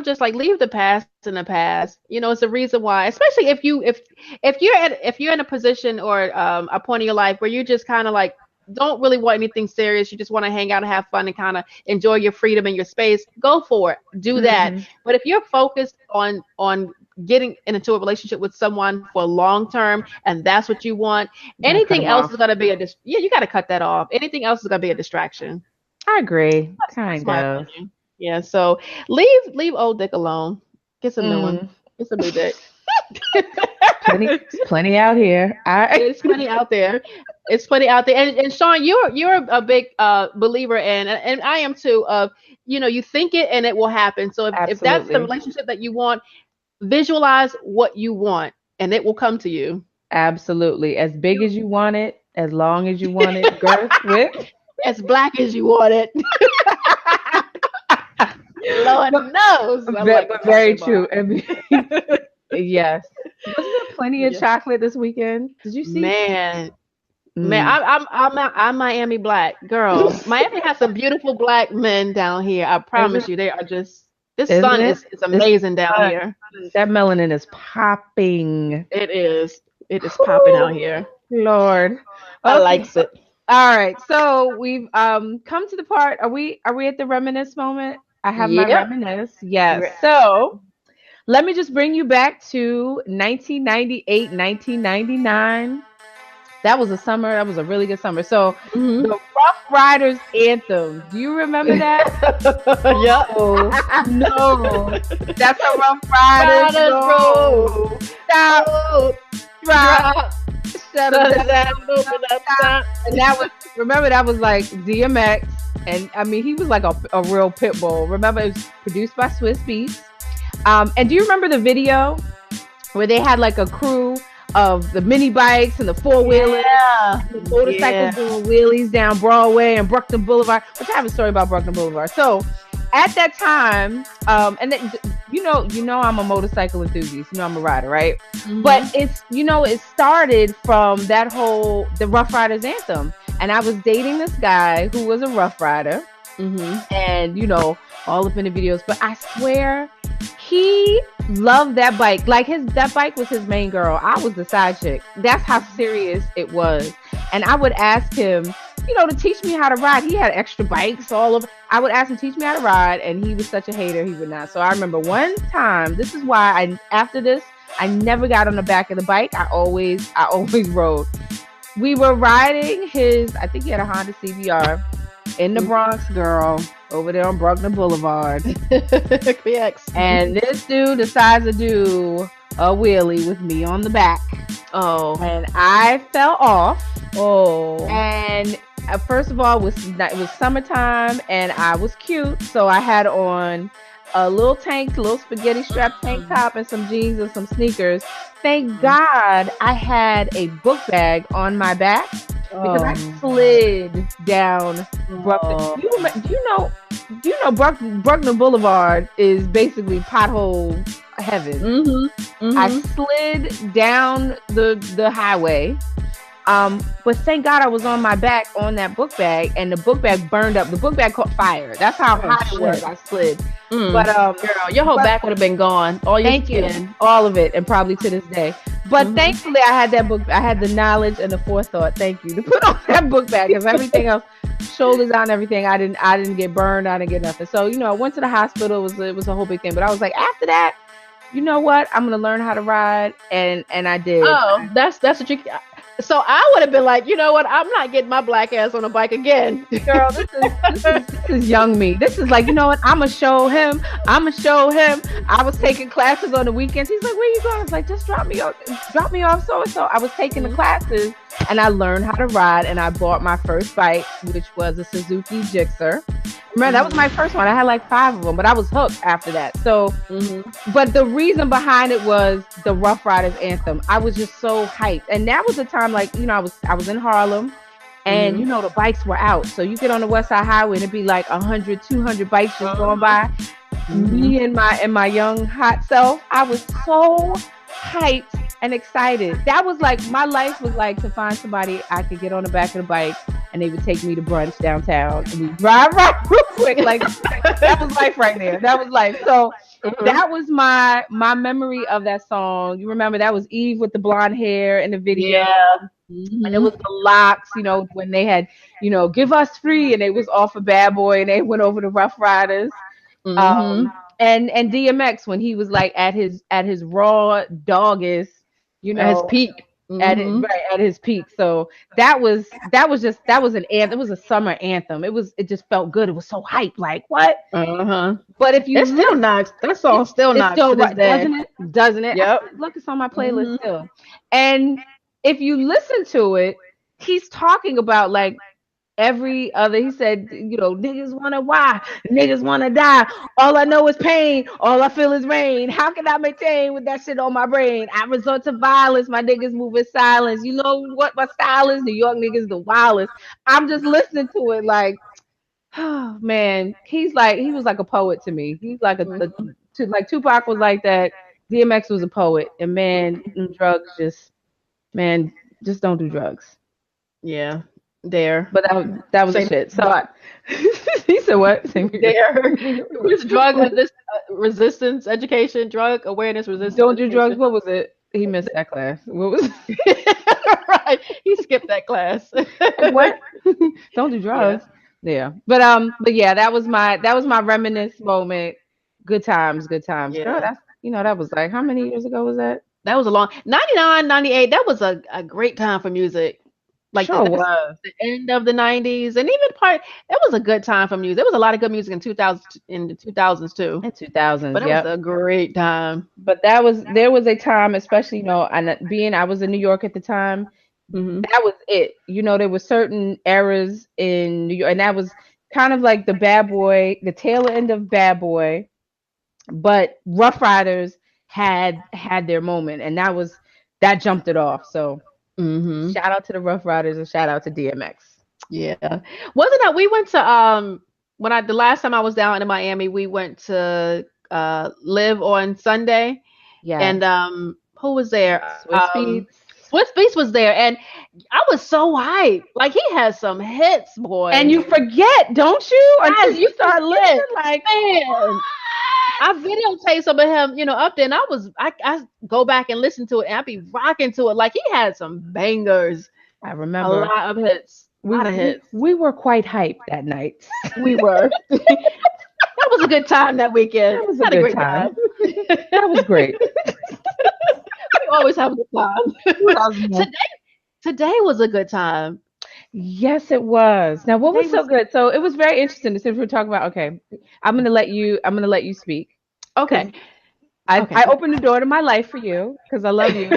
just like leave the past in the past. It's a reason why, especially if you're in a position or a point in your life where you just kind of like don't really want anything serious. You just want to hang out and have fun and kind of enjoy your freedom and your space. Go for it. Do that. Hmm. But if you're focused on getting into a relationship with someone for long term and that's what you want, Gotta cut anything them else is off. going to be yeah, you got to cut that off. Anything else is going to be a distraction. I agree, That's kind my of. opinion. Yeah, so leave old dick alone. Get some new one. Mm. Get some new dick. Plenty out here. It's plenty out there. It's plenty out there. And Shaun, you're a big believer in, and I am too, of, you think it and it will happen. So if that's the Absolutely. relationship that you want, visualize what you want and it will come to you. Absolutely. As big as you want it, as long as you want it, girth, width. As black as you want it. Lord knows. I like the Very chocolate bar. true. Yes. Wasn't there plenty of Yeah. chocolate this weekend? Did you see? Man, man, Mm. I'm Miami black girl. Miami has some beautiful black men down here. I Isn't, promise you, they are just. This isn't sun it? is It's amazing down here. that melanin is popping. It is. It is popping out Whew, here. Lord. I Okay. likes it. All right. So we've come to the part. Are we at the reminisce moment? I have my Yep. reminisce. Yes. Right. So let me just bring you back to 1998, 1999. That was a summer. That was a really good summer. So the Hmm. Rough Riders anthem. Do you remember that? Yep. Oh no, that's a Rough Riders Riders roll. roll. Stop, Oh, drop, drop. shut up, Shut down, it down. Open up stop. top. And that was, remember, that was like DMX, and I mean he was like a real pit bull. Remember, it was produced by Swiss Beats. And do you remember the video where they had like a crew of the mini bikes and the four wheelers, Yeah. the motorcycles Yeah. doing wheelies down Broadway and Bruckner Boulevard? Which I have a story about Bruckner Boulevard. So at that time, and then, I'm a motorcycle enthusiast. I'm a rider, right? But it's, it started from the Rough Riders anthem, and I was dating this guy who was a Rough Rider, Mm-hmm. and all up in the videos. But I swear, he loved that bike. Like that bike was his main girl. I was the side chick. That's how serious it was. And I would ask him, to teach me how to ride. He had extra bikes all over. I would ask him to teach me how to ride, and he was such a hater. He would not. So I remember one time. This is why after this, I never got on the back of the bike. I always rode. We were riding I think he had a Honda CBR in the Bronx, girl, over there on Bruckner Boulevard. QX. And this dude decides to do a wheelie with me on the back. Oh. And I fell off. Oh. And first of all, it was summertime, and I was cute. So I had on a little spaghetti strap tank top and some jeans and some sneakers. Thank God I had a book bag on my back, because I slid down Bruckner. Do you know Bruckner Boulevard is basically pothole heaven. Mm-hmm. Mm-hmm. I slid down the highway. But thank God I was on my back on that book bag, and the book bag burned up. The book bag caught fire. That's how hot it was. I slid. But girl, your whole back would have been gone. All your skin. all of it, and probably to this day. But thankfully, I had that book. I had the knowledge and the forethought. Thank you, to put on that book bag, because everything else, shoulders on, everything. I didn't get burned. I didn't get nothing. So I went to the hospital. It was a whole big thing. But I was like, after that, you know what? I'm gonna learn how to ride, and I did. Oh, that's what you. So I would have been like, you know what? I'm not getting my black ass on a bike again. Girl, this is young me. This is like, you know what? I'ma show him. I was taking classes on the weekends. He's like, where you going? I was like, just drop me off so and so. I was taking the classes, and I learned how to ride, and I bought my first bike, which was a Suzuki Gixxer. Remember, that was my first one. I had like 5 of them, but I was hooked after that. So, but the reason behind it was the Rough Riders anthem. I was just so hyped, and that was the time, like, I was in Harlem, and the bikes were out. So you get on the West Side Highway, and it'd be like 100, 200 bikes just going by. Me and my young hot self, I was so hyped and excited. That was like, my life was like to find somebody I could get on the back of the bike, and they would take me to brunch downtown, and we drive right real quick. Like, that was life right there. That was life. So that was my memory of that song. You remember that was Eve with the blonde hair in the video. Yeah. And it was the Locks, when they had, give us free, and they was off of Bad Boy, and they went over to Rough Riders. And DMX, when he was like at his raw doggest, At his peak. at it Mm-hmm. right at his peak. So that was an anthem. It was a summer anthem. It just felt good. It was so hype. Like what? Uh-huh. But if you It still listen, knocks. That song still it's knocks to still this right, day. doesn't it? Doesn't it? I Yep. still look, it's on my playlist Mm-hmm. still. And if you listen to it, he's talking about like every other, he said, niggas wanna why? Niggas wanna die. All I know is pain. All I feel is rain. How can I maintain with that shit on my brain? I resort to violence. My niggas move in silence. You know what my style is? New York niggas the wildest. I'm just listening to it like, oh man, he was like a poet to me. He's like like Tupac was like that. DMX was a poet, and man, drugs man, just don't do drugs. Yeah. There. But that was a Same. shit. So he said what? Same here. There. It's resistance education, drug awareness resistance Don't do drugs. education. What was it? He missed that class. What was Right. He skipped that class. like what? Don't do Yeah. drugs. Yeah. But yeah, that was my reminisce moment. Good times, good times. Girl, Yeah. that was like how many years ago was that? That was a long 99, 98. That was a great time for music. Like Sure that's was. the end of the 90s and even part that was a good time for music. There was a lot of good music in 2000 in the 2000s too. In But 2000s, it was yep. a great time. But there was a time, especially, and being I was in New York at the time, Hmm. that was it. There were certain eras in New York, and that was kind of like the bad boy, the tail end of bad boy, but Rough Riders had their moment, and that jumped it off. So Hmm. shout out to the Rough Riders and shout out to DMX. Yeah. Wasn't that we went to when I the last time I was down in Miami, we went to live on Sunday Yes. and who was there? Swiss Beats. Swiss Beats was there and I was so hyped. Like he has some hits, And boy. you forget, don't you? Until Yes, you you start forget. listening, like, Man, I videotaped some of him, up there, and I go back and listen to it, and I be rocking to it. Like he had some bangers, I a remember lot of hits, a we lot of we, hits. we were quite hyped that night. We were. That was a good time that weekend. That was a Had a good great time. time. That was great. We always have a good time. Cosmo. today, today was a good time. Yes, it was. Now, what Today was so was good? So it was very interesting. Since we're talking about, okay, I'm gonna let you speak because okay. Okay, I go. opened the door to my life for you because I love you.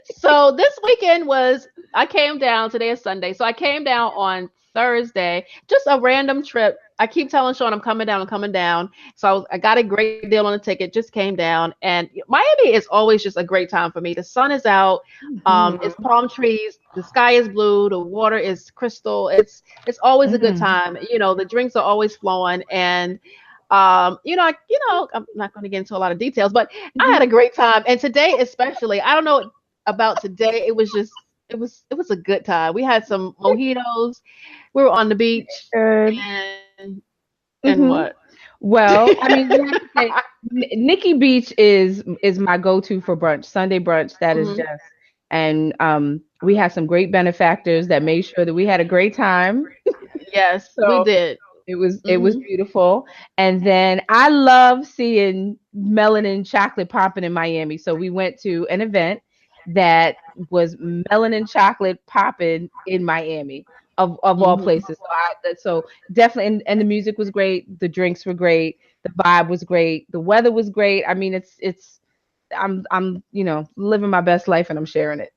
So this weekend was I came down. Today is Sunday, so I came down on Thursday. Just a random trip. I keep telling Sean I'm coming down. I'm coming down. So I got a great deal on the ticket. Just came down, and Miami is always just a great time for me. The sun is out. It's Mhm. palm trees. The sky is blue. The water is crystal. It's always a good Mhm. time. The drinks are always flowing, and I'm not going to get into a lot of details, but I Mhm. had a great time. And today, especially, I don't know about today. It was a good time. We had some mojitos. We were on the beach, Good. and Mhm. what? Well, I mean, you have to say Nikki Beach is my go-to for brunch, Sunday brunch. That is Hmm. just, and we had some great benefactors that made sure that we had a great time. Yes, we So did. it was Hmm. beautiful. And then I love seeing melanin chocolate popping in Miami. So we went to an event that was melanin chocolate popping in Miami of all Hmm. places. So definitely, and the music was great, the drinks were great, the vibe was great, the weather was great. I mean, it's I'm living my best life and I'm sharing it.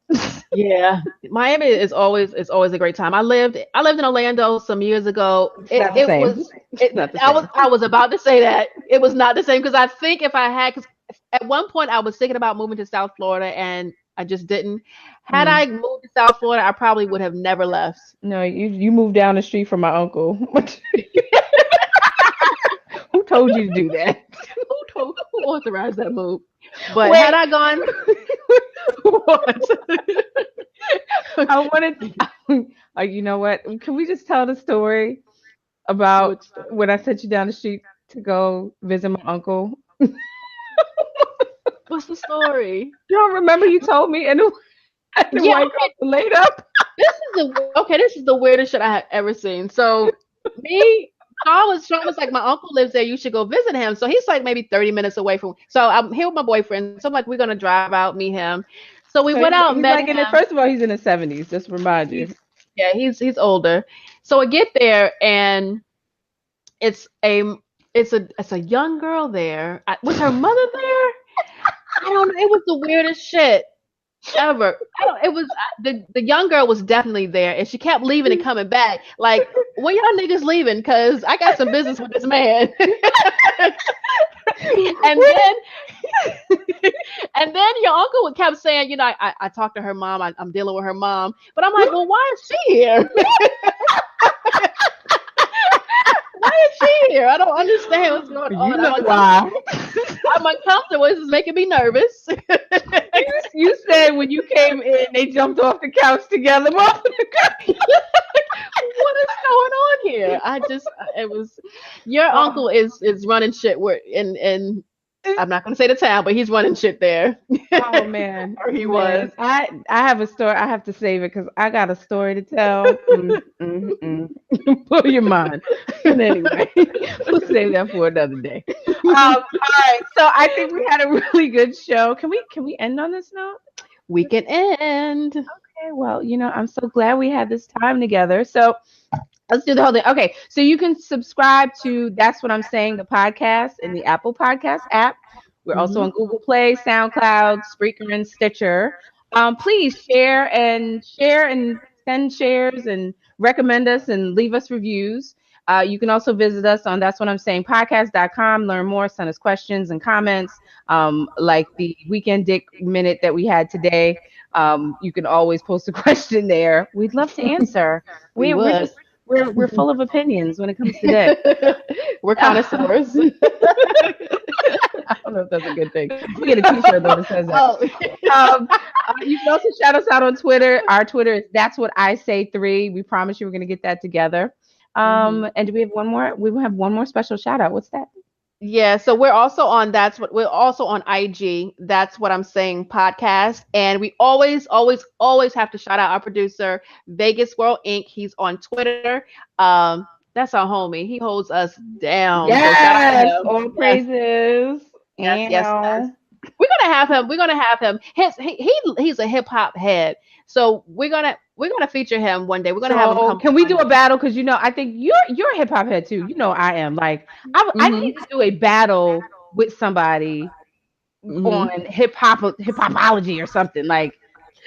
Yeah, Miami is always a great time. I lived in Orlando some years ago. It's It not the it same. was It's not the I was same. I was about to say that it was not the same because I think if I had, because at one point I was thinking about moving to South Florida and I just didn't. Had I Mm. moved to South Florida, I probably would have never left. No, you moved down the street from my uncle. Who told you to do that? Who authorized that move? But had Wait, I gone, what? I wanted. You know what? Can we just tell the story about Which story? when I sent you down the street to go visit my uncle? What's the story? You don't remember you told me, and the Yeah, white okay. girl laid up. This is the weirdest shit I have ever seen. So me. Sean was like, my uncle lives there. You should go visit him. So he's like maybe 30 minutes away from. So I'm here with my boyfriend. So I'm like, we're gonna drive out, meet him. So we So went out, he's met like him. first of all, he's in his 70s. Just to remind you. He's older. So I get there and it's a young girl there. Was her mother there? I don't know. It was the weirdest shit ever. It was the young girl was definitely there, and she kept leaving and coming back. Like, when y'all niggas leaving? Cause I got some business with this man. and then your uncle kept saying, I talked to her mom. I'm dealing with her mom, but I'm like, well, why is she here? Why is she here? I don't understand what's going on. You know why? I'm uncomfortable. This is making me nervous. You said when you came in, they jumped off the couch together. What is going on here? It was your uncle is running shit and I'm not gonna say the town, but he's running shit there. Oh man, or he was. I have a story. I have to save it because I got a story to tell. Blow your mind. But anyway, we'll save that for another day. All right. So I think we had a really good show. Can we end on this note? We can end. Okay. Well, I'm so glad we had this time together. So let's do the whole thing. Okay, so you can subscribe to That's What I'm Saying, the podcast in the Apple Podcast app. We're also on Google Play, SoundCloud, Spreaker, and Stitcher. Please share and send shares and recommend us and leave us reviews. You can also visit us on That's What I'm Saying podcast.com. Learn more, send us questions and comments. Like the Weekend Dick Minute that we had today. You can always post a question there. We'd love to answer. We're full of opinions when it comes to that. We're connoisseurs. I don't know if that's a good thing. We get a t-shirt though that says that. You can also shout us out on Twitter. Our Twitter is That's What I Say 3. We promise you we're going to get that together. And do we have one more? We have one more special shout out. What's that? Yeah, so we're also on IG. That's What I'm Saying podcast, and we always have to shout out our producer, Vegas World Inc. He's on Twitter. That's our homie. He holds us down. Yes, so all praises. Yes. We're gonna have him. He's a hip hop head. So we're gonna feature him one day. We're gonna have him come. Can we do a battle? Because I think you're a hip hop head too. I am. Like I need to do a battle with somebody on hip hopology or something. Like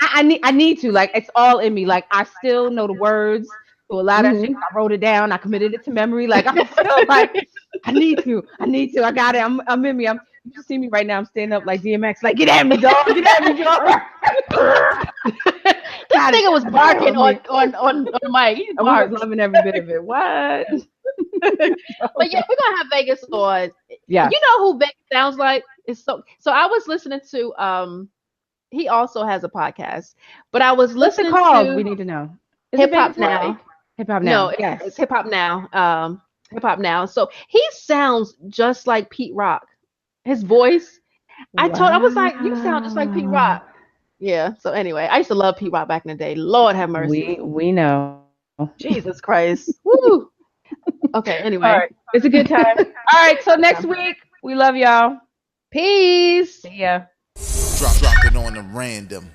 I need to. Like it's all in me. Like I still know the words to a lot of shit. I wrote it down. I committed it to memory. Like I'm still like I need to. I got it. I'm in me. You can see me right now. I'm standing up like DMX. Like get at me, dog. Get at me, dog. This nigga was barking on the mic. I was loving every bit of it. What? But yeah, we're gonna have Vegas on. Yeah. You know who Vegas sounds like? It's so I was listening to he also has a podcast. But I was listening to we need to know. Hip Hop Now. Hip Hop Now. No, yes. It's Hip Hop Now. Hip Hop Now. So he sounds just like Pete Rock. His voice. I was like, you sound just like Pete Rock. Yeah. So anyway, I used to love Pete Rock back in the day. Lord have mercy. We know. Jesus Christ. Woo. Okay. Anyway, all right. It's a good time. All right. So next week, we love y'all. Peace. See ya. Drop it on the random.